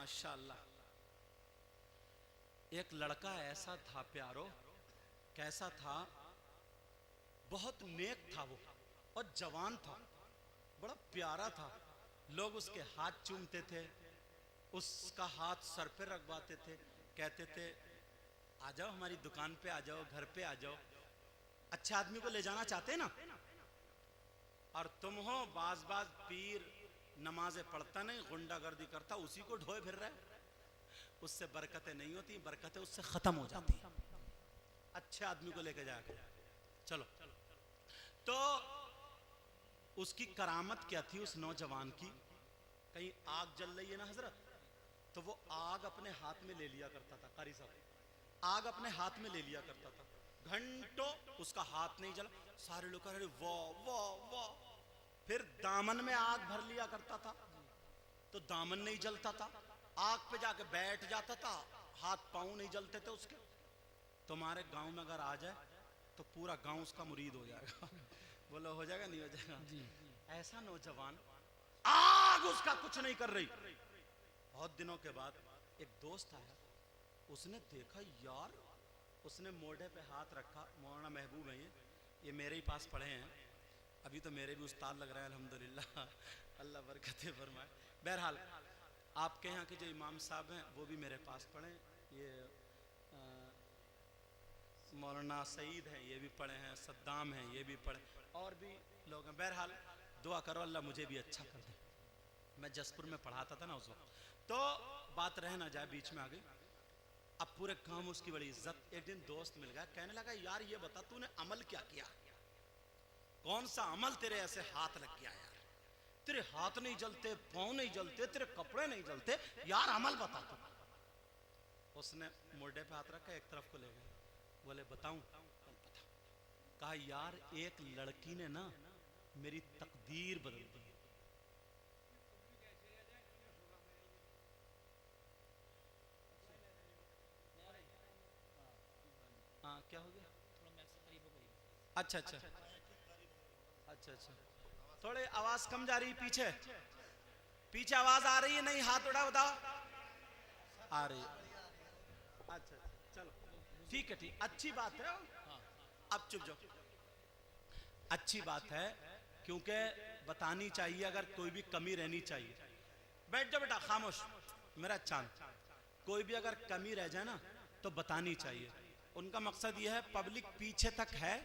माशाअल्लाह। एक लड़का ऐसा था प्यारो, कैसा था, बहुत नेक था वो और जवान था, बड़ा प्यारा था। लोग उसके हाथ चूमते थे, उसका हाथ सर पे रखवाते थे, कहते थे आ जाओ हमारी दुकान पे आ जाओ, घर पे आ जाओ। अच्छे आदमी को ले जाना चाहते ना, और तुम हो बाज बाज पीर, नमाजें पढ़ता नहीं, गुंडागर्दी करता, उसी को ढोए फिर रहे। उससे बरकतें नहीं होती, बरकतें उससे खत्म हो जाती। अच्छे आदमी को लेके जाकर चलो। तो उसकी करामत क्या थी उस नौजवान की? कहीं आग जल रही है ना हजरत, तो वो आग अपने हाथ में ले लिया करता था। कारी साहब आग अपने हाथ में ले लिया करता था, घंटों उसका हाथ नहीं जला। सारे लोग कह रहे वाह वाह वाह। फिर दामन में आग भर लिया करता था, तो दामन नहीं जलता था। आग पे जाके बैठ जाता था, हाथ पांव नहीं जलते थे उसके। तुम्हारे गांव में अगर आ जाए तो पूरा गांव उसका मुरीद हो जाएगा। बोलो हो जाएगा नहीं हो जाएगा जी। ऐसा नौजवान, आग उसका कुछ नहीं कर रही। बहुत दिनों के बाद एक दोस्त आया, उसने देखा यार, उसने मोढ़े पे हाथ रखा। मौलाना महबूब है ये मेरे ही पास पढ़े हैं, अभी तो मेरे भी उस्ताद लग रहे हैं अल्हम्दुलिल्लाह, अल्लाह बरकतें फरमाए। बहरहाल आपके यहाँ के जो इमाम साहब हैं वो भी मेरे पास पढ़े, ये मौलाना सईद हैं, ये भी पढ़े हैं, सद्दाम हैं, ये भी पढ़े, और भी लोग हैं। बहरहाल दुआ करो अल्लाह मुझे भी अच्छा कर दे। मैं जसपुर में पढ़ाता था ना उस वक्त, तो बात रह ना जाए बीच में आ गई। अब पूरे गांव में उसकी बड़ी इज्जत। एक दिन दोस्त मिल गया, कहने लगा यार ये बता तूने अमल क्या किया, कौन सा अमल तेरे ऐसे हाथ लग गया यार, तेरे हाथ नहीं जलते, पांव नहीं जलते, तेरे कपड़े नहीं जलते, यार अमल बता तू। उसने मोढ़े पे हाथ रखा, एक तरफ को ले गए, बोले बताऊं? कहा यार एक लड़की ने ना मेरी तकदीर बदल दी। हाँ क्या हो गया? अच्छा अच्छा अच्छा अच्छा, थोड़े आवाज कम जा रही, पीछे पीछे आवाज आ रही है? नहीं हाथ उठा बताओ, आ रही। अच्छा चलो ठीक है, ठीक, अच्छी बात है। अब चुप जाओ, अच्छी बात है, क्योंकि बतानी चाहिए, अगर कोई भी कमी रहनी चाहिए। बैठ जाओ बेटा, खामोश मेरा चांद। कोई भी अगर कमी रह जाए ना तो बतानी चाहिए। उनका मकसद यह है पब्लिक पीछे तक है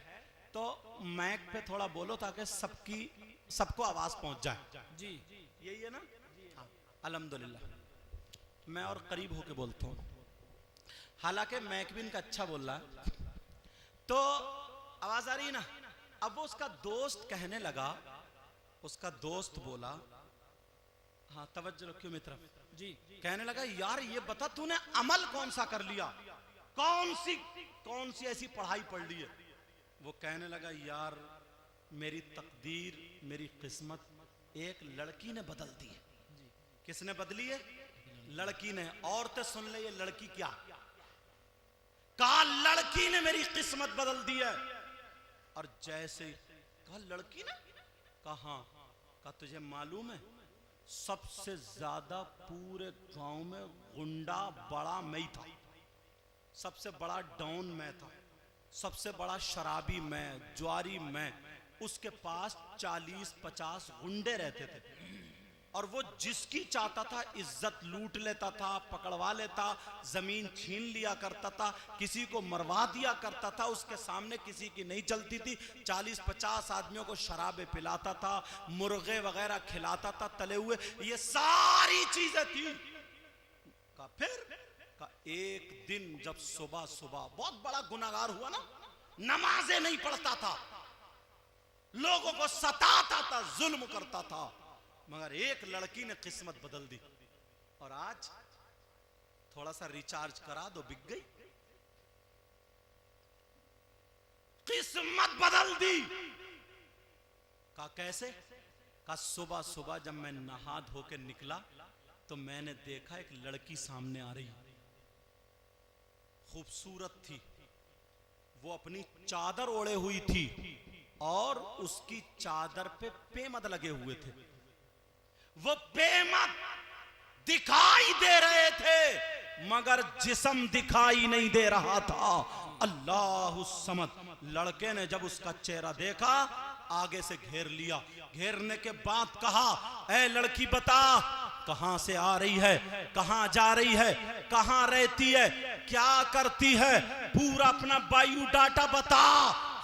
तो माइक पे थोड़ा बोलो ताकि सबको आवाज पहुंच जाए जी। यही है ना? हाँ अल्हम्दुलिल्लाह। मैं और करीब होके बोलता हूँ, हालांकि माइक भी इनका अच्छा बोल रहा है, तो आवाज आ रही है ना? अब वो उसका दोस्त कहने लगा, उसका दोस्त बोला, हाँ तवज्जो रखियो मेरी तरफ जी, कहने लगा यार ये बता तूने अमल कौन सा कर लिया, कौन सी ऐसी पढ़ाई पढ़ ली है? वो कहने लगा यार मेरी तकदीर, मेरी किस्मत एक लड़की ने बदल दी है। किसने बदली है? लड़की ने। औरतें सुन ले, ये लड़की क्या कहा? लड़की ने मेरी किस्मत बदल दी है। और जैसे कहा लड़की ने, कहा कहा तुझे मालूम है सबसे ज्यादा पूरे गांव में गुंडा बड़ा मैं ही था, सबसे बड़ा डॉन मैं था, सबसे बड़ा शराबी मैं, ज्वारी मैं। उसके पास 40-50 गुंडे रहते थे और वो जिसकी चाहता था इज्जत लूट लेता था, पकड़वा लेता, जमीन छीन लिया करता था, किसी को मरवा दिया करता था, उसके सामने किसी की नहीं चलती थी। 40-50 आदमियों को शराबे पिलाता था, मुर्गे वगैरह खिलाता था तले हुए, ये सारी चीजें थी। का फिर का एक दिन जब सुबह सुबह बहुत बड़ा गुनाहगार हुआ ना, नमाजें नहीं पढ़ता था, लोगों को सताता था, जुल्म करता था, मगर एक लड़की ने किस्मत बदल दी। और आज थोड़ा सा रिचार्ज करा दो, बिक गई, किस्मत बदल दी। का कैसे? का सुबह सुबह जब मैं नहा धो के निकला तो मैंने देखा एक लड़की सामने आ रही, खूबसूरत थी, वो अपनी चादर ओढ़े हुई थी और उसकी चादर पे पेमद लगे हुए थे। वो पेमद दिखाई दे रहे थे मगर जिस्म दिखाई नहीं दे रहा था। अल्लाह समद। लड़के ने जब उसका चेहरा देखा आगे से घेर लिया। घेरने के बाद कहा, ऐ लड़की बता कहां से आ रही है, कहां जा रही है, कहां रहती है, क्या करती है, पूरा अपना बायोडाटा बता।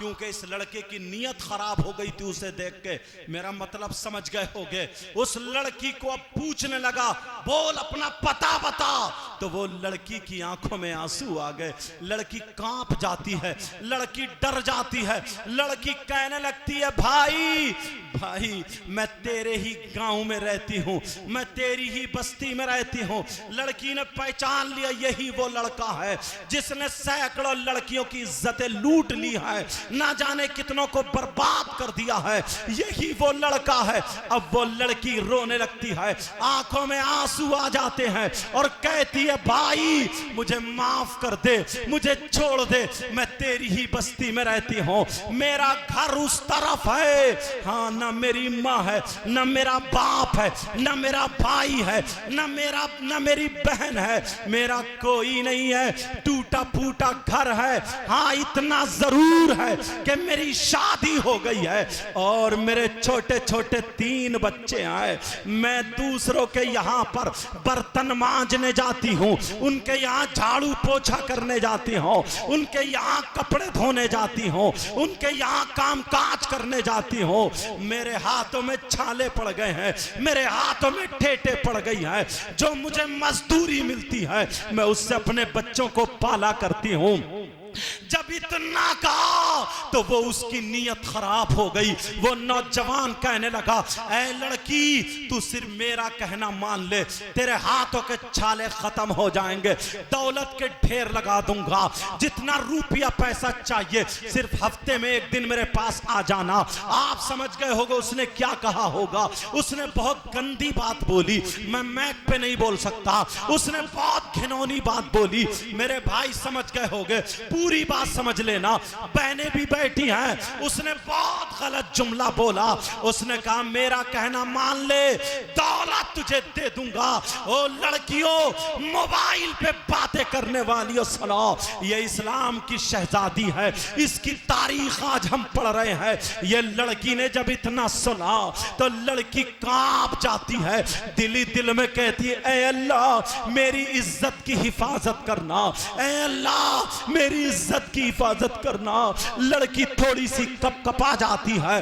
क्योंकि इस लड़के की नीयत खराब हो गई थी उसे देख के। मेरा मतलब समझ गए होगे। उस लड़की को अब पूछने लगा, बोल अपना पता बता। तो वो लड़की की आंखों में आंसू आ गए। लड़की कांप जाती है, लड़की डर जाती है, लड़की कहने लगती है, भाई भाई मैं तेरे ही गांव में रहती हूं, मैं तेरी ही बस्ती में रहती हूं। लड़की ने पहचान लिया यही वो लड़का है जिसने सैकड़ों लड़कियों की इज्जतें लूट ली है, ना जाने कितनों को बर्बाद कर दिया है। यही वो लड़का है। अब वो लड़की रोने लगती है, आंखों में आंसू आ जाते हैं और कहती है, भाई मुझे माफ कर दे, मुझे छोड़ दे, मैं तेरी ही बस्ती में रहती हूं, मेरा घर उस तरफ है। हाँ, ना मेरी माँ है, ना मेरा बाप है, ना मेरा भाई है, ना मेरी बहन है, मेरा कोई नहीं है, टूटा फूटा घर है। हाँ, इतना जरूर है कि मेरी शादी हो गई है और मेरे छोटे छोटे 3 बच्चे आए। मैं दूसरों के यहाँ पर बर्तन मांजने जाती हूँ, उनके यहाँ झाड़ू पोछा करने जाती हूँ, उनके यहाँ कपड़े धोने जाती हूँ, उनके यहाँ काम काज करने जाती हूँ। मेरे हाथों में छाले पड़ गए हैं, मेरे हाथों में ठेठे पड़ गई हैं। जो मुझे मजदूरी मिलती है मैं उससे अपने बच्चों को पाला करती हूँ। जब इतना कहा तो वो उसकी नीयत खराब हो गई। वो नौजवान कहने लगा, ऐ लड़की तू सिर्फ मेरा कहना मान ले, तेरे हाथों के छाले खत्म हो जाएंगे, दौलत के ढेर लगा दूंगा, जितना रुपया पैसा चाहिए सिर्फ हफ्ते में 1 दिन मेरे पास आ जाना। आप समझ गए होगे उसने क्या कहा होगा। उसने बहुत गंदी बात बोली, मैं मैक पे नहीं बोल सकता। उसने बहुत घिनौनी बात बोली। मेरे भाई समझ गए होगे, पूरी बात समझ लेना, बहनें भी बैठी हैं। उसने बहुत गलत जुमला बोला। उसने कहा, मेरा कहना मान ले, दौलत तुझे दे दूंगा। ओ लड़कियों, मोबाइल पे बातें करने वालियों सुनो, ये इस्लाम की शहजादी है, इसकी तारीख आज हम पढ़ रहे हैं। ये लड़की ने जब इतना सुना तो लड़की कांप जाती है, दिली दिल में कहती है, ऐ अल्लाह मेरी इज्जत की हिफाजत करना, ऐ अल्लाह मेरी इज्जत की हिफाजत करना। लड़की थोड़ी सी कपकपा जाती है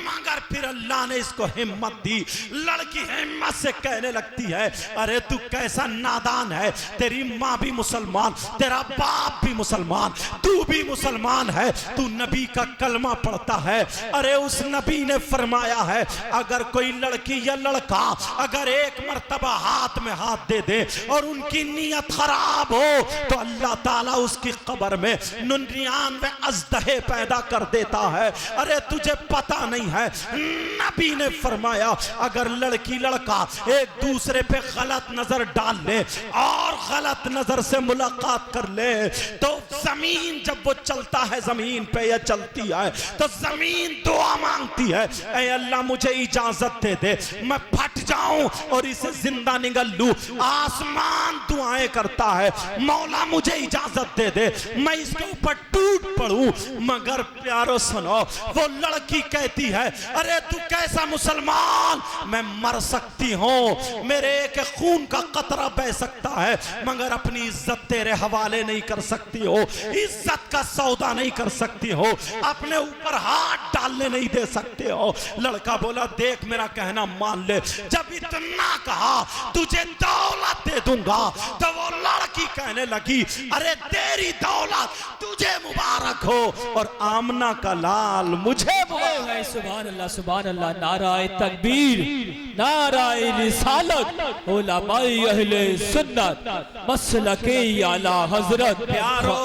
मगर फिर अल्लाह ने इसको हिम्मत दी। लड़की हिम्मत से कहने लगती है, अरे तू कैसा नादान है, तेरी माँ भी मुसलमान, तेरा बाप भी मुसलमान, तू भी मुसलमान है, तू नबी का कलमा पढ़ता है। अरे उस नबी ने फरमाया है, अगर कोई लड़की या लड़का अगर एक मर्तबा हाथ में हाथ दे दे और उनकी नीयत खराब हो तो अल्लाह ताला उसकी कब्र में 99 अज़दहे पैदा कर देता है। अरे तुझे पता नहीं है, नबी ने फरमाया अगर लड़की लड़का एक दूसरे पे गलत नजर डाल ले और गलत नजर से मुलाकात कर ले तो जमीन जब वो चलता है, जमीन पे या चलती है तो जमीन दुआ मांगती है, ऐ अल्लाह मुझे इजाजत दे दे, मैं फट जाऊं और इसे जिंदा निगल लूं। आसमान दुआएं करता है, मौला मुझे इजाजत दे दे, मैं इसके ऊपर टूट पड़ूं। मगर प्यारो सुनो, वो लड़की कहती है, अरे तू कैसा मुसलमान, मैं मर सकती हूं, मेरे एक खून का कतरा बह सकता है मगर अपनी इज्जत तेरे हवाले नहीं कर सकती हो, इज्जत का सौदा नहीं कर सकती हो, अपने ऊपर हाथ डालने नहीं दे सकते हो। लड़का बोला, देख मेरा कहना मान ले, जब इतना कहा तुझे दौलत दे दूंगा तो वो लड़की कहने लगी, अरे तेरी दौलत तुझे मुबारक हो और आमना का लाल मुझे मुबारक। सुभान अल्लाह, सुभान अल्लाह, नाराए तकबीर, नाराए रिसालत, उलमाए अहले सुन्नत, मसलके आला हजरत। प्यारो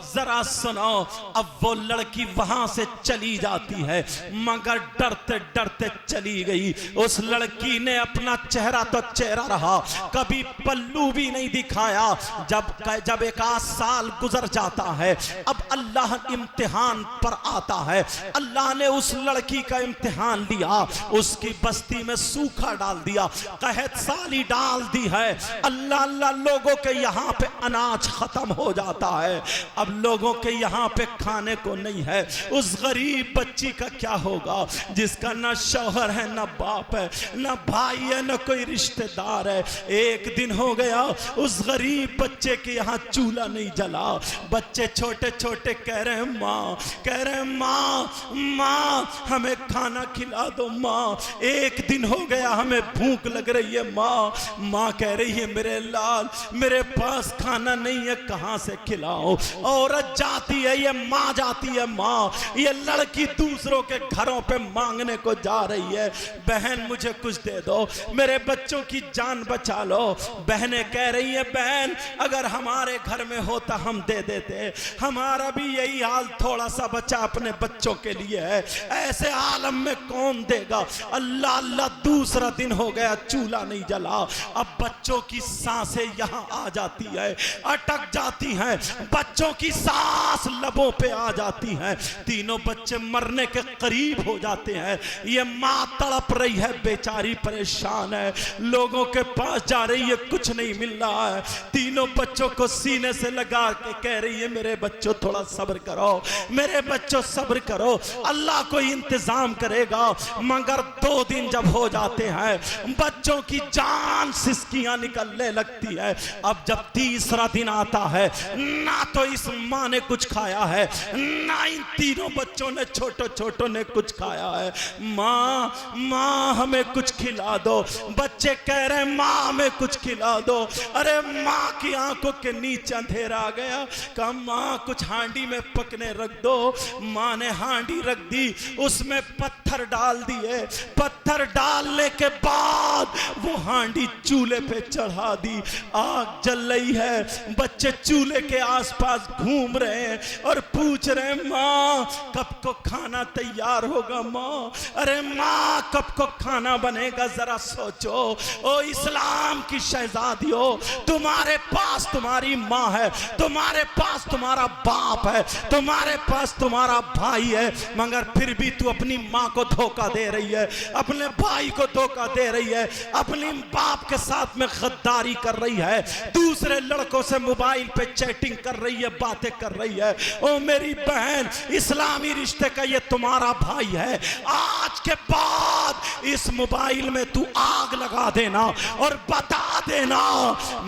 जरा सुनो, अब वो लड़की वहां से चली जाती है मगर डरते डरते चली गई। उस लड़की ने अपना चेहरा तो चेहरा रहा, कभी पल्लू भी नहीं दिखाया। जब 1 आध साल गुजर जाता है, अब अल्लाह इम्तिहान पर आता है। अल्लाह ने उस लड़की का इम्तिहान लिया, उसकी बस्ती में सूखा डाल दिया, कहत साली डाल दी है। अल्लाह अल्लाह लोगों के यहाँ पे अनाज खत्म हो जाता है, अब लोगों के यहाँ पे खाने को नहीं है। उस गरीब बच्ची का क्या होगा जिसका ना शौहर है, ना बाप है, ना भाई है, ना कोई रिश्तेदार है। एक दिन हो गया उस गरीब बच्चे के यहाँ चूल्हा नहीं जला। बच्चे छोटे छोटे कह रहे हैं माँ, कह रहे हैं माँ, माँ हमें खाना खिला दो माँ, एक दिन हो गया हमें भूख लग रही है माँ। माँ कह रही है मेरे लाल मेरे पास खाना नहीं है, कहाँ से खिलाओ। औरत जाती है, ये माँ जाती है, माँ ये लड़की दूसरों के घरों पे मांगने को जा रही है, बहन मुझे कुछ दे दो, मेरे बच्चों की जान बचा लो। बहनें कह रही है बहन अगर हमारे घर में होता हम दे देते, हमारा भी यही हाल, थोड़ा सा बचा अपने बच्चों के लिए है, ऐसे आलम में कौन देगा। अल्लाह अल्लाह दूसरा दिन हो गया चूल्हा नहीं जला। अब बच्चों की सांसें यहाँ आ जाती है, अटक जाती हैं, बच्चों की सांस लबों पे आ जाती है, तीनों बच्चे मरने के करीब हो जाते हैं। ये माँ तड़प रही है, बेचारी परेशान है, लोगों के पास जा रही है, कुछ नहीं मिल रहा है। तीनों बच्चों को सीने से लगा के कह रही है मेरे बच्चों थोड़ा सब्र करो, मेरे बच्चों सब्र करो, अल्लाह कोई इंतजाम करेगा। मगर 2 दिन जब हो जाते हैं बच्चों की जान सिसकियां निकलने लगती है। अब जब तीसरा दिन आता है, ना तो इस माँ ने कुछ खाया है, ना इन तीनों बच्चों ने छोटे छोटों ने कुछ खाया है। माँ माँ हमें कुछ खिला दो, बच्चे कह रहे हैं माँ हमें कुछ खिला दो। अरे माँ की आंखों के नीचे अंधेरा आ गया, कहा माँ कुछ हांडी में पकने रख दो। माँ ने हांडी रख दी, उसमें पत्थर डाल दिए, पत्थर डालने के बाद वो हांडी चूल्हे पे चढ़ा दी, आग जल रही है। बच्चे चूल्हे के आसपास घूम रहे हैं और पूछ रहे हैं माँ कब को खाना तैयार होगा माँ, अरे माँ कब को खाना बनेगा, जरा सोचो। ओ इस्लाम की शहजादियों, तुम्हारे पास तुम्हारी माँ है, तुम्हारे पास तुम्हारा बाप है, तुम्हारे पास तुम्हारा भाई है, मगर फिर भी तू अपनी माँ को धोखा दे रही है, अपने भाई को धोखा दे रही है, अपनी बाप के साथ में गद्दारी कर रही है, दूसरे लड़कों से मोबाइल पे चैटिंग कर रही है, बातें कर रही है। ओ मेरी बहन, इस्लामी रिश्ते का ये तुम्हारा भाई है, आज के बाद इस मोबाइल में तू आग लगा देना और बता देना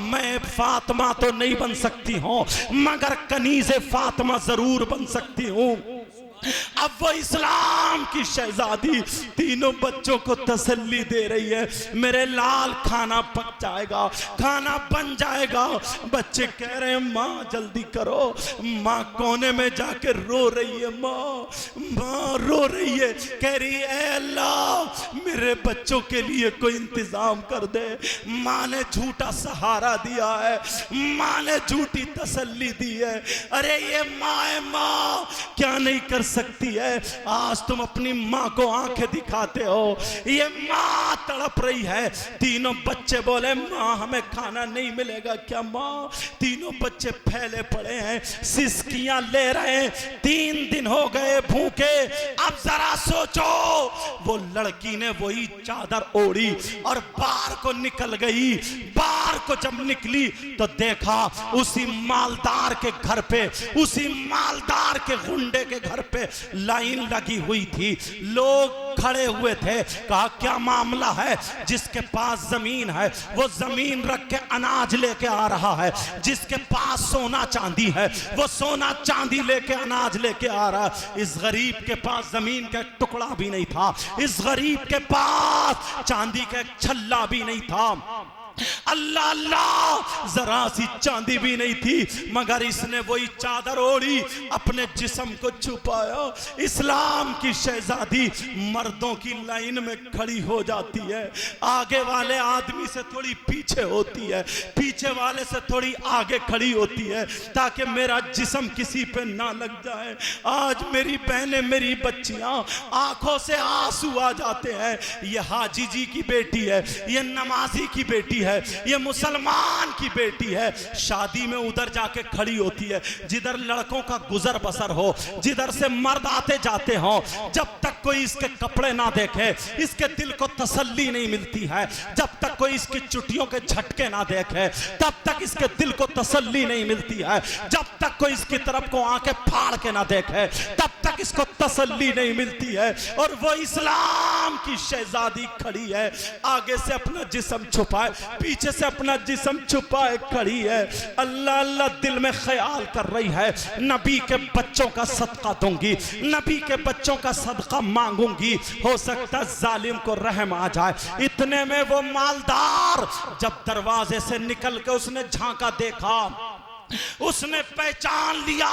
मैं फातिमा तो नहीं बन सकती हूं, मगर कनीज़े फातिमा जरूर बन सकती हूं। अब वो इस्लाम की शहजादी तीनों बच्चों को तसल्ली दे रही है, मेरे लाल खाना पक जाएगा, खाना बन जाएगा। बच्चे कह रहे हैं माँ जल्दी करो। माँ कोने में जाके रो रही है, माँ रो रही है, कह रही है अल्लाह मेरे बच्चों के लिए कोई इंतजाम कर दे। माँ ने झूठा सहारा दिया है, माँ ने झूठी तसल्ली दी है। अरे ये माँ है, माँ क्या नहीं कर सकती है। आज तुम अपनी माँ को आंखें दिखाते हो, ये माँ तड़प रही है। तीनों बच्चे बोले माँ हमें खाना नहीं मिलेगा क्या माँ। तीनों बच्चे फैले पड़े हैं, सिसकियां ले रहे हैं, 3 दिन हो गए भूखे। अब जरा सोचो, वो लड़की ने वही चादर ओढ़ी और बाहर को निकल गई। बाहर को जब निकली तो देखा उसी मालदार के घर पे, उसी मालदार के गुंडे के घर पे लाइन लगी हुई थी, लोग खड़े हुए थे। कहा क्या मामला है? जिसके पास जमीन है वो जमीन रख के अनाज लेके आ रहा है, जिसके पास सोना चांदी है वो सोना चांदी लेके अनाज लेके आ रहा है। इस गरीब के पास जमीन का टुकड़ा भी नहीं था, इस गरीब के पास चांदी का छल्ला भी नहीं था। अल्लाह अल्लाह, जरा सी चांदी भी नहीं थी, मगर इसने वही चादर ओढ़ी, अपने जिस्म को छुपाया। इस्लाम की शहजादी मर्दों की लाइन में खड़ी हो जाती है, आगे वाले आदमी से थोड़ी पीछे होती है, पीछे वाले से थोड़ी आगे खड़ी होती है, ताकि मेरा जिस्म किसी पे ना लग जाए। आज मेरी बहनें, मेरी बच्चियां, आंखों से आंसू आ जाते हैं। ये हाजी जी की बेटी है, ये नमाजी की बेटी है, है, ये मुसलमान की बेटी है। शादी में उधर जाके खड़ी होती है जिधर लड़कों का गुजर बसर हो, जिधर से मर्द आते जाते हो। जब तक कोई इसके कपड़े ना देखे इसके दिल को तसल्ली नहीं मिलती है। जब तक कोई इसकी चुटियों के झटके ना देखे तब तक इसके दिल को तसल्ली नहीं मिलती है। जब तक कोई इसकी तरफ को आंखें फाड़ के ना देखे तब तक इसको तसल्ली नहीं मिलती है। और वो इस्लाम की शहजादी खड़ी है, आगे से अपना जिस्म छुपाए पीछे से अपना जिस्म छुपाए खड़ी है। अल्लाह अल्लाह दिल में ख्याल कर रही है, नबी के बच्चों का सदका दूंगी, नबी के बच्चों का सदका मांगूंगी, हो सकता जालिम को रहम आ जाए। इतने में वो मालदार जब दरवाजे से निकल के उसने झांका देखा, उसने पहचान लिया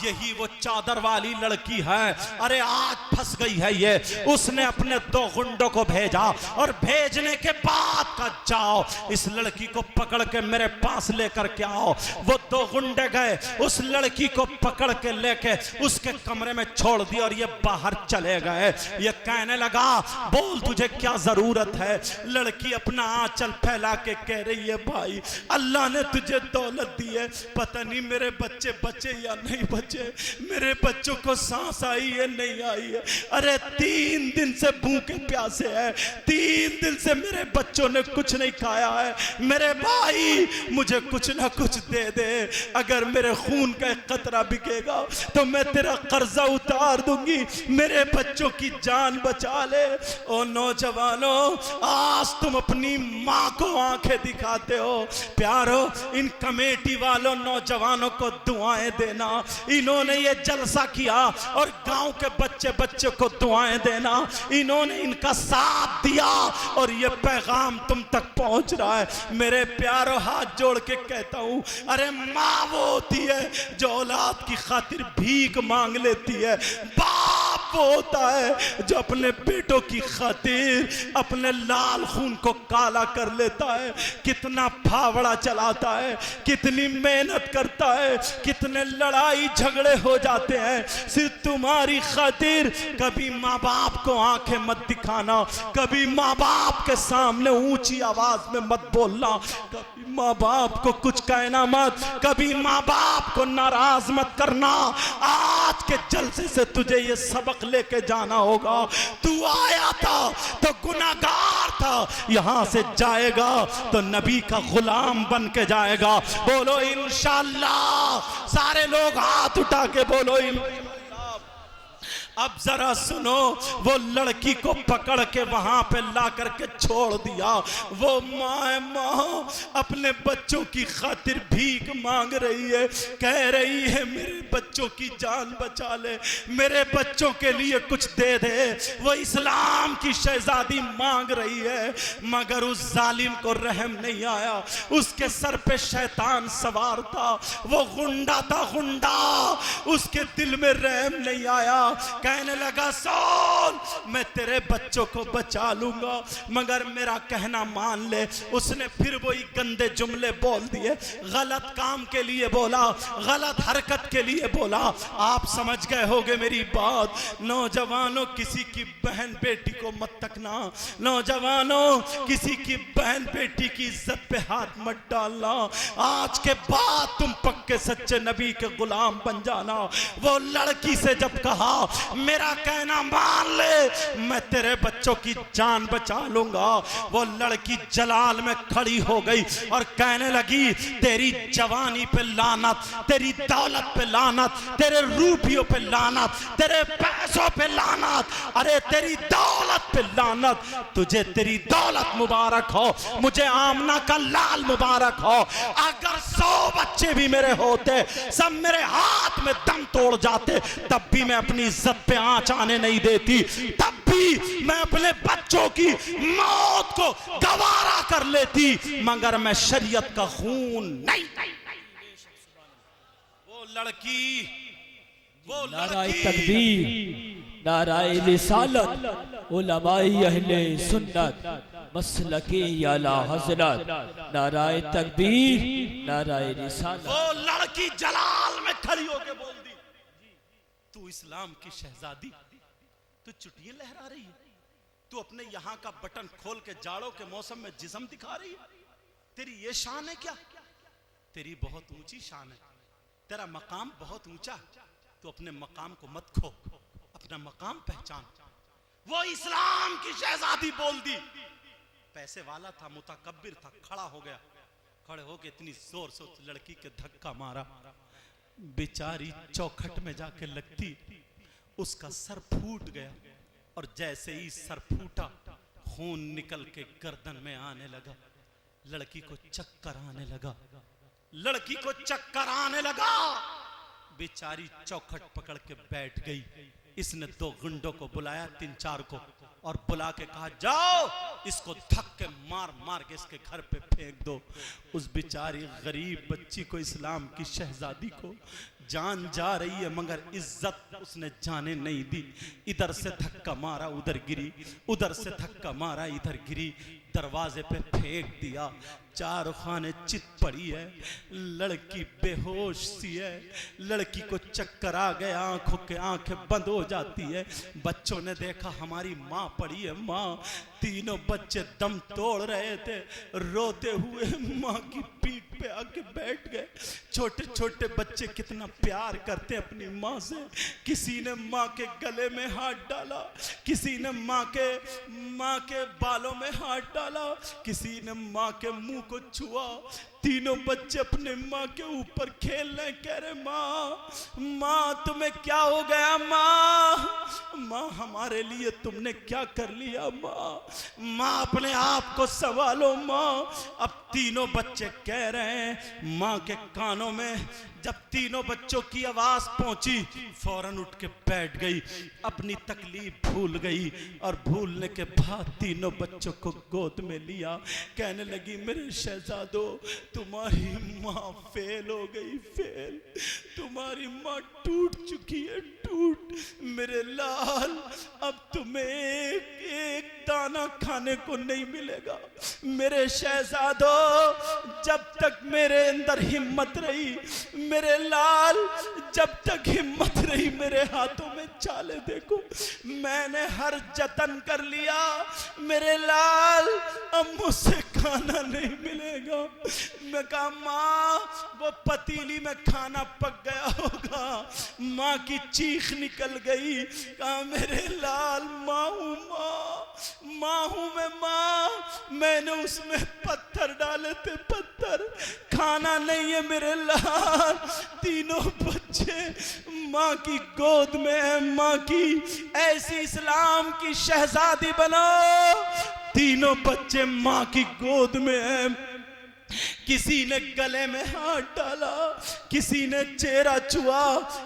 यही वो चादर वाली लड़की है। अरे आज फंस गई है ये। उसने अपने 2 गुंडों को भेजा और भेजने के बाद का जाओ इस लड़की को पकड़ के मेरे पास लेकर के आओ। वो 2 गुंडे गए, उस लड़की को पकड़ के लेके उसके कमरे में छोड़ दिया और ये बाहर चले गए। ये कहने लगा बोल तुझे क्या जरूरत है। लड़की अपना आंचल फैला के कह रही है भाई अल्लाह ने तुझे दौलत दी है, पता नहीं मेरे बच्चे बचे या नहीं बचे, मेरे बच्चों को सांस आई है नहीं आई है। अरे 3 दिन से भूखे प्यासे है, 3 दिन से मेरे बच्चों ने कुछ नहीं खाया है। मेरे भाई मुझे कुछ ना कुछ दे दे, अगर मेरे खून का एक कतरा बिकेगा तो मैं तेरा कर्जा उतार दूंगी, मेरे बच्चों की जान बचा ले। ओ नौजवानों आज तुम अपनी माँ को आंखें दिखाते हो। प्यारो इन कमेटी वालों नौजवानों को दुआएं देना, इन्होंने ये जलसा किया और गांव के बच्चे बच्चे को दुआएं देना, इन्होंने इनका साथ दिया और ये पैगाम तुम तक पहुंच रहा है। मेरे प्यारो हाथ जोड़ के कहता हूं अरे माँ वो होती है जो औलाद की खातिर भीख मांग लेती है, बाप वो होता है जो अपने बेटों की खातिर अपने लाल खून को काला कर लेता है। कितना फावड़ा चलाता है, कितनी मेहनत करता है, कितने लड़ाई झगड़े हो जाते हैं सिर्फ तुम्हारी खातिर। कभी माँ बाप को आंखें मत दिखाना, कभी माँ बाप के सामने ऊंची आवाज में मत बोलना, कभी माँ बाप को कुछ कहना मत, कभी माँ बाप को नाराज मत करना। आज के जलसे से तुझे ये सबक लेके जाना होगा। तू आया था तो गुनाहगार था, यहां से जाएगा तो नबी का गुलाम बन के जाएगा। बोलो इंशाअल्लाह, सारे लोग हाथ उठा के बोलो इंशाअल्लाह। अब जरा सुनो, वो लड़की को पकड़ के वहां पे ला करके छोड़ दिया। वो माँ अपने बच्चों की खातिर भीख मांग रही है, कह रही है मेरे बच्चों की जान बचा ले, मेरे बच्चों के लिए कुछ दे दे। वो इस्लाम की शहजादी मांग रही है, मगर उस जालिम को रहम नहीं आया। उसके सर पे शैतान सवार था, वो गुंडा था गुंडा, उसके दिल में रहम नहीं आया। कहने लगा सोन मैं तेरे बच्चों को बचा लूंगा मगर मेरा कहना मान ले। उसने फिर वही गंदे जुमले बोल दिए, गलत काम के लिए बोला, गलत हरकत के लिए बोला। आप समझ गए होगे मेरी बात। नौजवानों किसी की बहन बेटी को मत तकना, नौजवानों किसी की बहन बेटी की इज्जत पे हाथ मत डालना। आज के बाद तुम पक्के सच्चे नबी के गुलाम बन जाना। वो लड़की से जब कहा मेरा कहना मान ले मैं तेरे बच्चों की जान बचा लूंगा, वो लड़की जलाल में खड़ी हो गई और कहने लगी तेरी जवानी पे लानत, तेरी दौलत पे लानत, तेरे रूपियों पे लानत, तेरे पैसों पे लानत, अरे तेरी दौलत पे लानत। तुझे तेरी दौलत मुबारक हो, मुझे आमना का लाल मुबारक हो। अगर 100 बच्चे भी मेरे होते, सब मेरे हाथ में दम तोड़ जाते, तब भी मैं अपनी इज्जत पे आंच आने नहीं देती, तब भी मैं अपने बच्चों की मौत को गवारा कर लेती, मगर मैं शरीयत का खून नहीं। वो लड़की, वो नाराए तकबीर, नाराए रिसालत, उलमाए अहले सुन्नत, मसलके आला हजरत, नाराए तकबीर, नाराए रिसालत। वो लड़की जलाल में खड़ी होकर बोल दी तू इस्लाम की शहजादी, तू चुटियां लहरा रही है, तू अपने यहां का बटन खोल के जाड़ों के मौसम में जिस्म दिखा रही है, तेरी ये शान है क्या? तेरी बहुत ऊंची शान है, तेरा मकाम बहुत ऊंचा, तो अपने मकाम को मत खो, अपना मकाम पहचान। वो इस्लाम की शहजादी बोल दी। पैसे वाला था, मुतकब्बिर था, खड़ा हो गया, खड़े होके इतनी जोर से उस लड़की के धक्का मारा, बेचारी चौखट में जाके लगती, उसका सर फूट गया, और जैसे ही सर फूटा खून निकल के गर्दन में आने लगा। लड़की को चक्कर आने लगा, लड़की को चक्कर आने लगा, बेचारी चौखट पकड़ के बैठ गई। इसने 2 गुंडों को बुलाया, 3-4 को, और बुला के कहा जाओ इसको धक्के मार मार के इसके घर पे फेंक दो। उस बेचारी गरीब बच्ची को, इस्लाम की शहजादी को जान जा रही है मगर इज्जत उसने जाने नहीं दी। इधर से धक्का मारा उधर गिरी, उधर से धक्का मारा इधर गिरी, दरवाजे पे फेंक दिया। चारों खाने चित पड़ी है, लड़की बेहोश सी है, लड़की को चक्कर आ गया, आंखों के आंखें बंद हो जाती है। बच्चों ने देखा हमारी माँ पड़ी है, माँ। तीनों बच्चे दम तोड़ रहे थे, रोते हुए माँ की पीठ पे आके बैठ गए। छोटे छोटे बच्चे कितना प्यार करते अपनी माँ से। किसी ने माँ के गले में हाथ डाला, किसी ने माँ के बालों में हाथ डाला, किसी ने माँ के मुंह को छुआ। तीनों बच्चे अपने माँ के ऊपर खेल रहे, कह रहे माँ तुम्हें क्या हो गया? माँ हमारे लिए तुमने क्या कर लिया? माँ अपने आप को संभालो माँ। अब तीनों बच्चे कह रहे हैं माँ के कानों में। जब तीनों बच्चों की आवाज पहुंची, फौरन उठ के बैठ गई, अपनी तकलीफ भूल गई, और भूलने के बाद तीनों बच्चों को गोद में लिया। कहने लगी मेरे शहजादो, तुम्हारी माँ फेल हो गई, फेल। तुम्हारी माँ टूट चुकी है, टूट। मेरे लाल, अब तुम्हें एक दाना खाने को नहीं मिलेगा। मेरे शहजादो, जब तक मेरे अंदर हिम्मत रही, मेरे लाल, जब तक हिम्मत रही, मेरे हाथों में चाले देखो, मैंने हर जतन कर लिया। मेरे लाल, अब मुझसे खाना नहीं मिलेगा। मैं कहा माँ, वो पतीली में खाना पक गया होगा। माँ की चीख निकल गई। कहा मेरे लाल, माँ हूँ, माँ हूँ मैं, माँ। मैंने उसमें पत्थर डाले थे, पत्थर। खाना नहीं है मेरे लाल। तीनों बच्चे माँ की गोद में है। माँ की ऐसी इस्लाम की शहजादी बनो। तीनों बच्चे माँ की गोद में है। किसी ने गले में हाथ डाला, किसी ने चेहरा छुआ,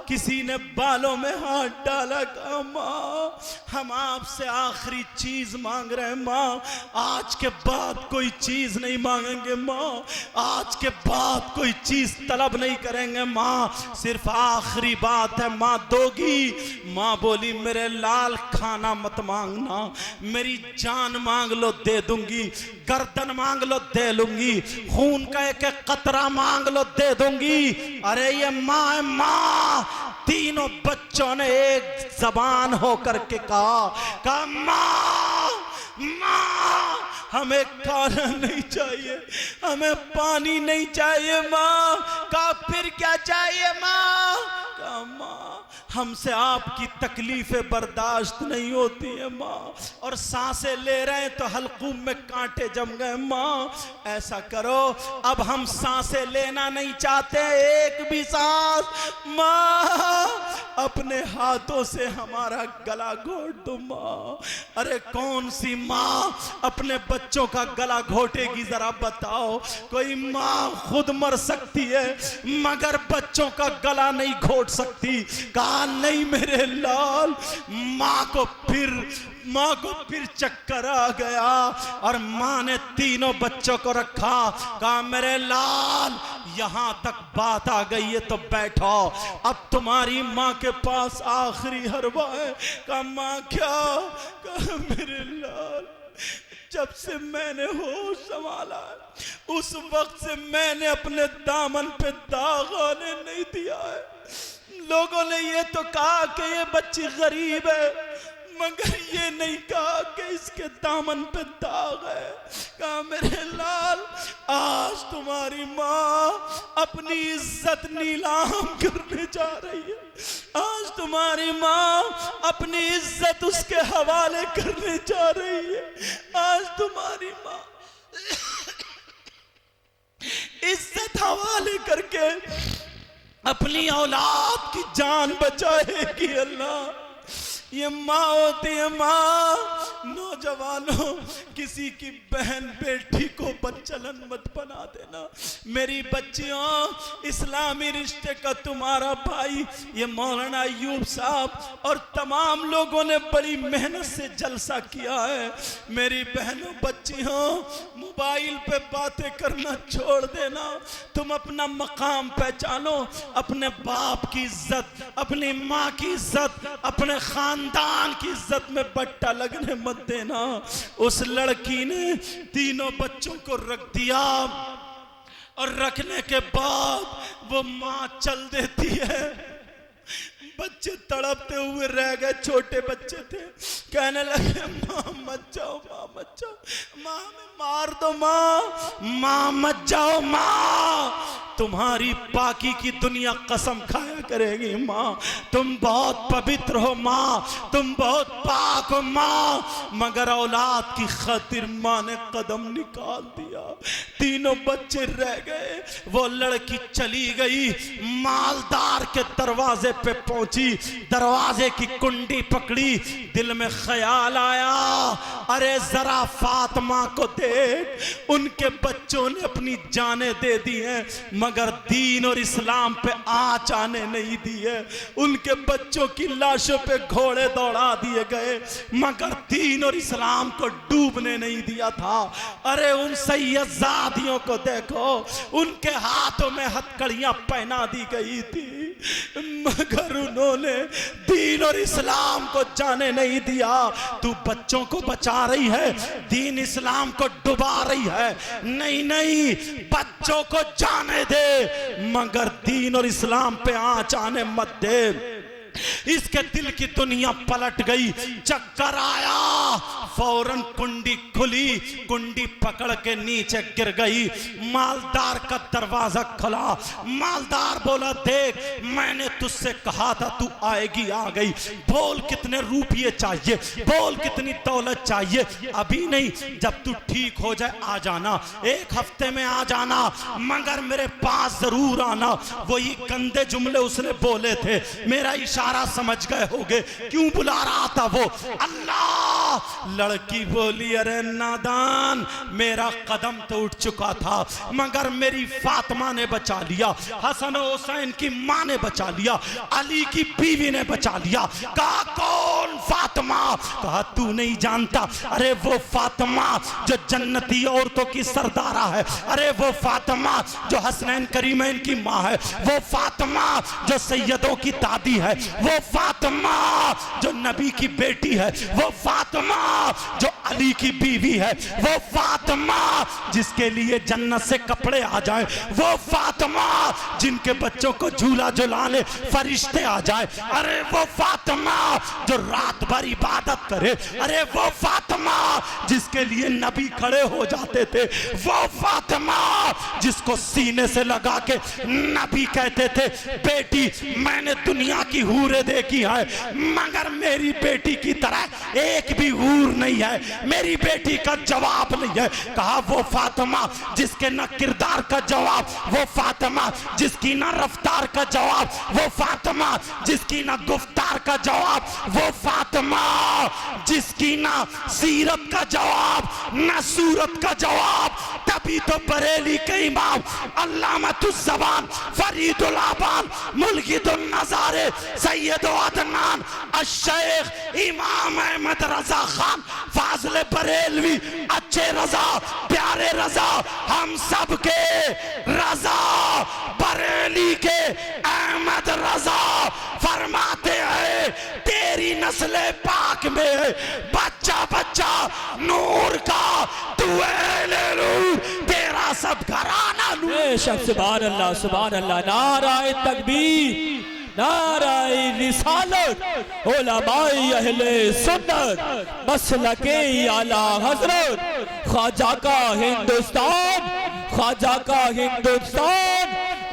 किसी ने बालों में हाथ डाला। कहा माँ, हम आपसे आखिरी चीज मांग रहे हैं माँ, आज के बाद कोई चीज नहीं मांगेंगे माँ, आज के बाद कोई चीज तलब नहीं करेंगे माँ, सिर्फ आखिरी बात है माँ दोगी। माँ बोली मेरे लाल, खाना मत मांगना, मेरी जान मांग लो दे दूंगी, गर्दन मांग लो दे लूंगी, खून का एक एक कतरा मांग लो दे दूंगी। अरे ये माँ है माँ। तीनों बच्चों ने एक जबान होकर के कहा माँ, माँ हमें खाना नहीं चाहिए, हमें पानी नहीं चाहिए माँ। कहा फिर क्या चाहिए माँ? कहा माँ, हमसे आपकी तकलीफें बर्दाश्त नहीं होती है माँ, और सांसें ले रहे हैं तो हल्कूम में कांटे जम गए माँ। ऐसा करो, अब हम सांसें लेना नहीं चाहते, एक भी सांस। माँ अपने हाथों से हमारा गला घोट दो माँ। अरे कौन सी माँ अपने बच्चों का गला घोटेगी? जरा बताओ। कोई माँ खुद मर सकती है मगर बच्चों का गला नहीं घोट सकती। कहा नहीं मेरे लाल। माँ को फिर चक्कर आ गया और माँ ने तीनों बच्चों को रखा। कहा मेरे लाल, यहां तक बात आ गई है तो बैठो, अब तुम्हारी माँ के पास आखिरी हरवा है। कहा माँ क्या? कहा मेरे लाल, जब से मैंने होश संभाला उस वक्त से मैंने अपने दामन पे दाग आने नहीं दिया है। लोगों ने ये तो कहा कि ये बच्ची गरीब है, मगर ये नहीं कहा कि इसके दामन पे दाग है। कहा मेरे लाल, आज तुम्हारी माँ अपनी इज्जत नीलाम करने जा रही है। आज तुम्हारी माँ अपनी इज्जत उसके हवाले करने जा रही है। आज तुम्हारी माँ इज्जत हवाले करके अपनी औलाद की जान बचाएगी। अल्लाह, ये माँ होती है माँ। नौजवानों, किसी की बहन बेटी को बदचलन मत बना देना। मेरी बच्चियों, इस्लामी रिश्ते का तुम्हारा भाई ये मौलाना अयूब साहब और तमाम लोगों ने बड़ी मेहनत से जलसा किया है। मेरी बहनों बच्चियों, मोबाइल पे बातें करना छोड़ देना। तुम अपना मकाम पहचानो, अपने बाप की इज्जत, अपनी माँ की इज्जत, अपने खानदान की इज्जत में बट्टा लगने मत देना। उस लड़की ने तीनों बच्चों को रख दिया और रखने के बाद वो माँ चल देती है। बच्चे तड़पते हुए रह गए, छोटे बच्चे थे। कहने लगे माँ मत जाओ, माँ मत जाओ, माँ हमें मार दो, माँ मत जाओ, माँ तुम्हारी पाकी की दुनिया कसम खाया करेगी। माँ तुम बहुत पवित्र हो, माँ तुम बहुत पाक हो माँ। मगर औलाद की खातिर माँ ने कदम निकाल दिया। तीनों बच्चे रह गए। वो लड़की चली गई, मालदार के दरवाजे पे पहुंची, दरवाजे की कुंडी पकड़ी। दिल में ख्याल आया, अरे जरा फातिमा को देख, उनके बच्चों ने अपनी जानें दे दी हैं मगर दीन और इस्लाम पे आँच आने नहीं दी है। उनके बच्चों की लाशों पे घोड़े दौड़ा दिए गए मगर दीन और इस्लाम को डूबने नहीं दिया था। अरे उन सैयदजादियों को देखो, उनके हाथों में हथकड़ियां पहना दी गई थी मगर उन्होंने दीन और इस्लाम को जाने नहीं दिया। तू बच्चों को बचा रही है, दीन इस्लाम को डुबा रही है। नहीं नहीं, बच्चों को जाने दे मगर दीन और इस्लाम पे आँच आने मत दे। इसके दिल की दुनिया पलट गई, चक्कर आया, फौरन कुंडी खुली, कुंडी पकड़ के नीचे गिर गई। मालदार का दरवाजा खुला। मालदार बोला देख, मैंने तुझसे कहा था तू आएगी, आ गई। बोल कितने रुपये चाहिए, बोल कितनी दौलत चाहिए। अभी नहीं, जब तू ठीक हो जाए आ जाना, एक हफ्ते में आ जाना मगर मेरे पास जरूर आना। वही गंदे जुमले उसने बोले थे। मेरा इशारा समझ गए होगे क्यों बुला रहा था वो। अल्लाह, लड़की बोली अरे नादान, मेरा कदम तो उठ चुका था मगर मेरी फातिमा ने बचा लिया, हसन और हुसैन की मां ने बचा लिया, अली की बीवी ने बचा लिया। कहा कौन फातिमा? कहा तू नहीं जानता, अरे वो फातिमा जो जन्नती औरतों की सरदारा है, अरे वो फातिमा जो हसनैन करीमैन की मां है, वो फातिमा जो सैयदों की दादी है, वो फातिमा जो नबी की बेटी है, वो फातिमा जो अली की बीवी है, वो फातिमा जिसके लिए जन्नत से कपड़े आ जाए, वो फातिमा जिनके बच्चों को झूला झुलाने फरिश्ते आ जाए, अरे वो फातिमा जो रात भर इबादत करे, अरे वो फातिमा जिसके लिए नबी खड़े हो जाते थे, वो फातिमा जिसको सीने से लगा के नबी कहते थे बेटी मैंने दुनिया की हूरें देखी है मगर मेरी बेटी की तरह एक भी हूर नहीं है, मेरी बेटी का जवाब नहीं है। कहा वो फातिमा जिसके न किरदार का जवाब, वो फातिमा जिसकी न रफ्तार का जवाब, वो फातिमा जिसकी न गुफ्तार का जवाब, वो फातिमा जिसकी न सीरत का जवाब न सूरत का जवाब। तभी तो बरेली के इमाम अल्लामतुज़्ज़बान फरीदुल आबान मुल्किदुन नज़ारे सैयद अदनान अश-शेख इमाम अहमद रजा खान फाज़िल बरेलवी अच्छे रजा प्यारे रजा हम सब के रजा बरेली के अहमद रजा फरमाते हैं तेरी नस्ले पाक में बच्चा बच्चा नूर का, तू अहले नूर, तेरा सब घराना नूर। सुभान अल्लाह, सुभान अल्लाह, नाराए तकबीर, नाराए रिसालत उलमाए अहले सुन्नत मसलके आला हजरत ख्वाजा का हिंदुस्तान, ख्वाजा का हिंदुस्तान,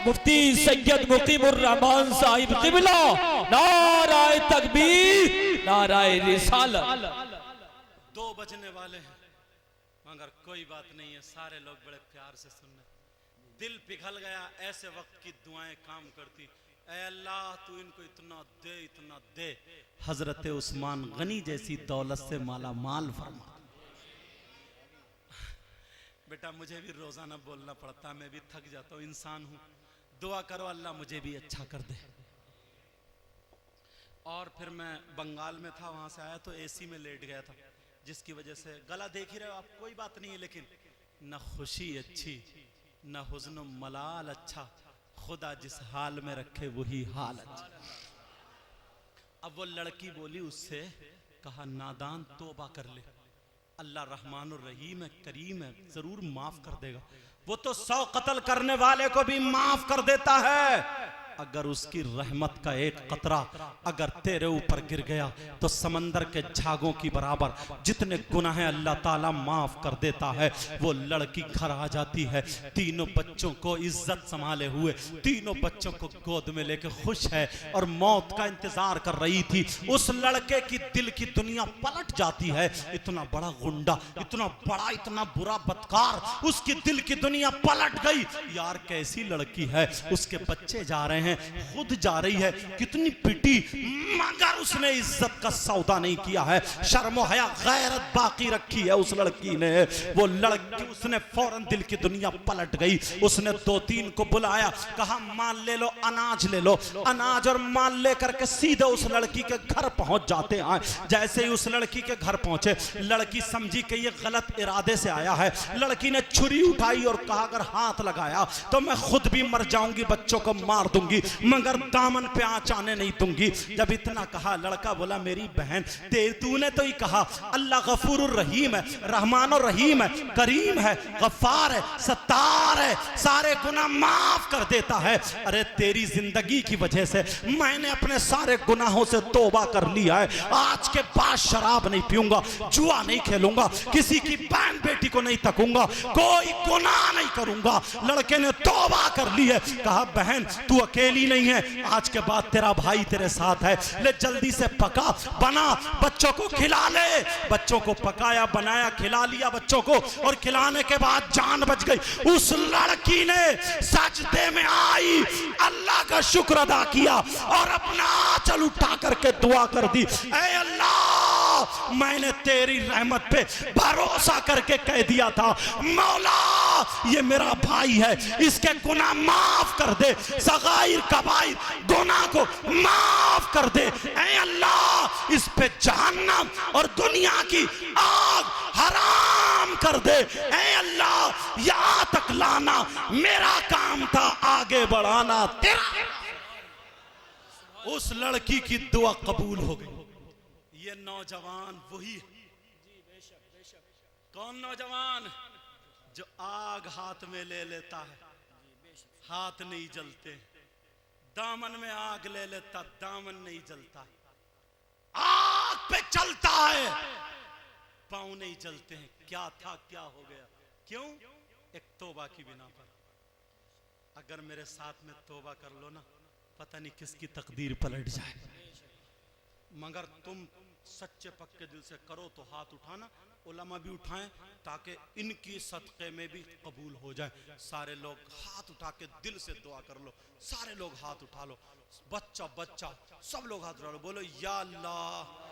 मुफ्ती सैयद मुकीमुर रहमान साहिब क़िबला। नाराए तकबीर, नाराए रिसालत। 2 बजने वाले हैं मगर कोई बात नहीं है, सारे लोग बड़े प्यार से सुन रहे। दिल पिघल गया, ऐसे वक्त की दुआएं काम करती। ऐ अल्लाह तू इनको इतना दे, इतना दे, हजरत उस्मान गनी जैसी दौलत से माला माल फरमा। बेटा मुझे भी रोजाना बोलना पड़ता, मैं भी थक जाता हूँ, इंसान हूँ। दुआ करो अल्लाह मुझे भी अच्छा कर दे। और फिर मैं बंगाल में था, वहां से आया तो एसी में लेट गया था, जिसकी वजह से गला देख ही रहे हो आप, कोई बात नहीं है, लेकिन न खुशी अच्छी न हुज़्न मलाल अच्छा, खुदा जिस हाल में रखे वही हाल अच्छा। अब वो लड़की बोली उससे, कहा नादान तौबा कर ले, अल्लाह रहमान और रहीम है, करीम है, जरूर माफ कर देगा। वो तो 100 कत्ल करने वाले को भी माफ कर देता है। अगर उसकी रहमत का एक कतरा अगर तेरे ऊपर गिर गया तो समंदर के झागों की बराबर जितने गुनाह हैं अल्लाह ताला माफ कर देता है। वो लड़की घर आ जाती है, तीनों बच्चों को इज्जत संभाले हुए, तीनों बच्चों को गोद में लेके खुश है और मौत का इंतजार कर रही थी। उस लड़के की दिल की दुनिया पलट जाती है। इतना बड़ा गुंडा, इतना बड़ा, इतना बुरा बदकार, उसकी दिल की दुनिया पलट गई। यार कैसी लड़की है, उसके बच्चे जा रहे हैं, खुद जा रही है, कितनी पिटी, मगर उसने इज्जत का सौदा नहीं किया है, शर्म और हया गैरत बाकी रखी है उस लड़की ने। वो लड़की, उसने फौरन दिल की दुनिया पलट गई। उसने 2-3 को बुलाया, कहा माल ले लो, अनाज ले लो। अनाज और माल लेकर के सीधे उस लड़की के घर पहुंच जाते हैं। जैसे ही उस लड़की के घर पहुंचे, लड़की समझी कि ये गलत इरादे से आया है। लड़की ने छुरी उठाई और कहा अगर हाथ लगाया तो मैं खुद भी मर जाऊंगी, बच्चों को मार दूंगी, मगर दामन पे आंच आने नहीं दूंगी। जब इतना कहा, लड़का बोला मेरी बहन, तूने तो ही कहा अल्लाह गफूरुर रहीम है, रहमान और रहीम है, करीम है, गफ्फार है, सत्तार है, सारे गुनाह माफ कर देता है। अरे तेरी जिंदगी की वजह से मैंने अपने सारे गुनाहों से तौबा कर लिया है। आज के बाद शराब नहीं पीऊंगा, जुआ नहीं खेलूंगा, किसी की बहन बेटी को नहीं तकूंगा, कोई गुनाह नहीं करूंगा। लड़के ने तौबा कर ली है। कहा बहन तू अकेली नहीं है, आज के बाद तेरा भाई तेरे साथ है, ले जल्दी से पका बना, बच्चों को खिला ले। बच्चों को पकाया, बनाया, खिला लिया बच्चों को, और खिलाने के बाद जान बच गई। उस लड़की ने सजदे में आई, अल्लाह का शुक्र अदा किया और अपना आंचल उठा करके दुआ कर दी, ऐ अल्लाह मैंने तेरी रहमत पे भरोसा करके कह दिया था, मौला ये मेरा भाई है, इसके गुनाह माफ कर दे, सगाइर कबाइर गुनाह को माफ कर दे। ऐ अल्लाह इस पे जहन्नम और दुनिया की आग हराम कर दे। ऐ अल्लाह यहाँ तक लाना मेरा काम था, आगे बढ़ाना तेरा। उस लड़की की दुआ कबूल हो गई। ये नौजवान वही, कौन नौजवान जो आग हाथ में ले लेता है, हाथ नहीं जलते, दामन में आग ले लेता, दामन नहीं जलता, आग पे चलता है, पांव नहीं जलते हैं। क्या था, क्या हो गया, क्यों? एक तौबा की बिना पर। अगर मेरे साथ में तौबा कर लो ना, पता नहीं किसकी तकदीर पलट जाए। मगर तुम सच्चे पक्के दिल से करो तो हाथ उठाना, उलमा भी उठाएं ताकि इनकी सदक़े में भी कबूल हो जाए। सारे लोग हाथ उठा के दिल से दुआ कर लो, सारे लोग हाथ उठा लो, बच्चा बच्चा सब लोग हाथ उठा लो, बोलो या अल्लाह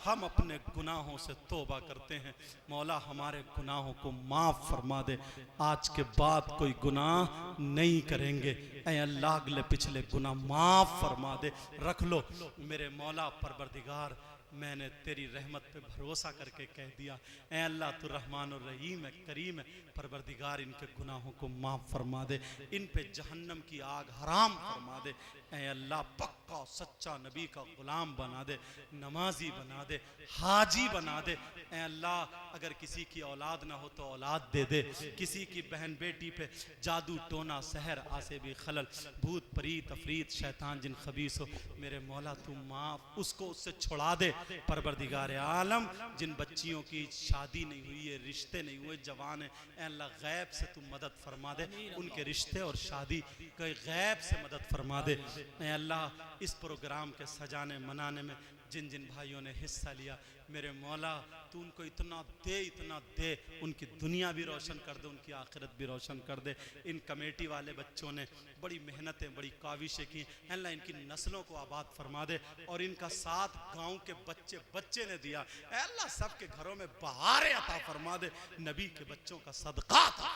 हम अपने गुनाहों से तौबा करते हैं, मौला हमारे गुनाहों को माफ़ फरमा दे, आज के बाद कोई गुनाह नहीं करेंगे। ऐ अल्लाह अगले पिछले गुनाह माफ़ फरमा दे। रख लो मेरे मौला परवरदिगार, मैंने तेरी रहमत पे भरोसा करके कह दिया, ऐ अल्लाह तू रहमान और रहीम है, करीम है, परवरदिगार इनके गुनाहों को माफ़ फरमा दे, इन पे जहन्नम की आग हराम फरमा दे। ऐ अल्लाह पक्का सच्चा नबी का गुलाम बना दे, नमाजी बना दे, हाजी बना दे। ऐ अल्लाह अगर किसी की औलाद ना हो तो औलाद दे दे, किसी की बहन बेटी पे जादू टोना सहर आसे भी खलल भूत परीत अफरीत शैतान जिन खबीस हो, मेरे मौला तू माफ उसको उससे छुड़ा दे। परवरदिगार आलम जिन बच्चियों की शादी नहीं हुई है, रिश्ते नहीं हुए, जवान है, ऐ अल्लाह गैब से तू मदद फरमा दे, उनके रिश्ते और शादी के गैब से मदद फरमा दे। ऐ अल्लाह इस प्रोग्राम के सजाने मनाने में जिन जिन भाइयों ने हिस्सा लिया, मेरे मौला तू उनको इतना दे, उनकी दुनिया भी रोशन कर दे, उनकी आखिरत भी रोशन कर दे। इन कमेटी वाले बच्चों ने बड़ी मेहनतें बड़ी काविशें की, अल्लाह इनकी नस्लों को आबाद फरमा दे, और इनका साथ गांव के बच्चे ने दिया, अल्लाह सबके घरों में बहारें अता फरमा दे, नबी के बच्चों का सदका था।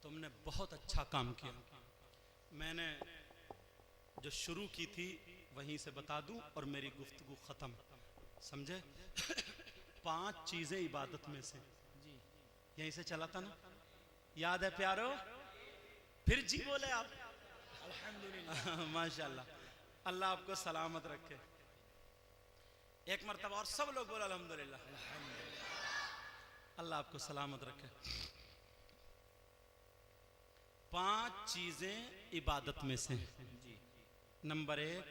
तुमने बहुत अच्छा काम किया। मैंने जो शुरू की थी वहीं से बता दूं और मेरी गुफ्तगू खत्म, समझे? 5 चीजें इबादत में से, यहीं से चला था ना, याद है प्यारो? फिर जी बोले आप। अल्हम्दुलिल्लाह माशाल्लाह, अल्लाह आपको सलामत रखे। एक मरतबा और सब लोग बोले अल्हम्दुलिल्लाह। अल्लाह आपको सलामत रखे। 5 चीजें इबादत में से। नंबर 1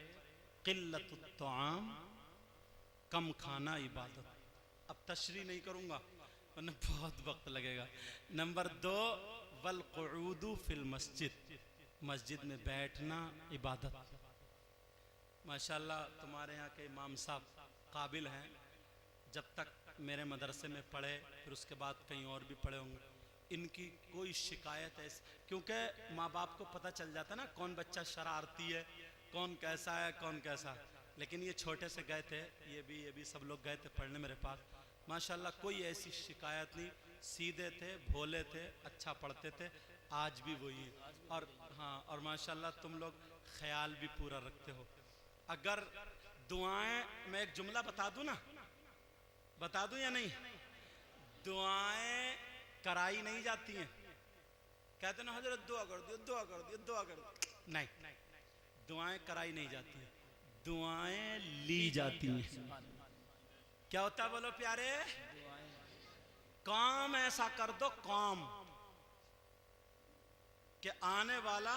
क़िल्लतुत तआम, कम खाना इबादत। अब तशरीह नहीं करूंगा वरना बहुत वक्त लगेगा। नंबर 2 वल क़ुऊदु फिल मस्जिद, मस्जिद में बैठना इबादत। माशाल्लाह तुम्हारे यहाँ के इमाम साहब काबिल हैं, जब तक मेरे मदरसे में पढ़े फिर उसके बाद कहीं और भी पढ़े होंगे, इनकी कोई शिकायत है, क्योंकि माँ बाप को पता चल जाता ना कौन बच्चा शरारती है, कौन कैसा है, कौन कैसा। लेकिन ये छोटे से गए थे, ये भी सब लोग गए थे पढ़ने मेरे पास, माशाल्लाह कोई ऐसी शिकायत नहीं, सीधे थे, भोले थे, अच्छा पढ़ते थे, आज भी वही है। और हाँ, और माशाल्लाह तुम लोग ख्याल भी पूरा रखते हो। अगर दुआएं, मैं एक जुमला बता दूं ना, बता दूं या नहीं? दुआएं कराई नहीं जाती हैं, कहते ना हजरत दुआ कर दियो, दुआ कर दियो, दुआ कर दियो, नहीं, दुआएं कराई नहीं जाती हैं, दुआएं ली जाती हैं। क्या होता है बोलो प्यारे? काम ऐसा कर दो, काम कि आने वाला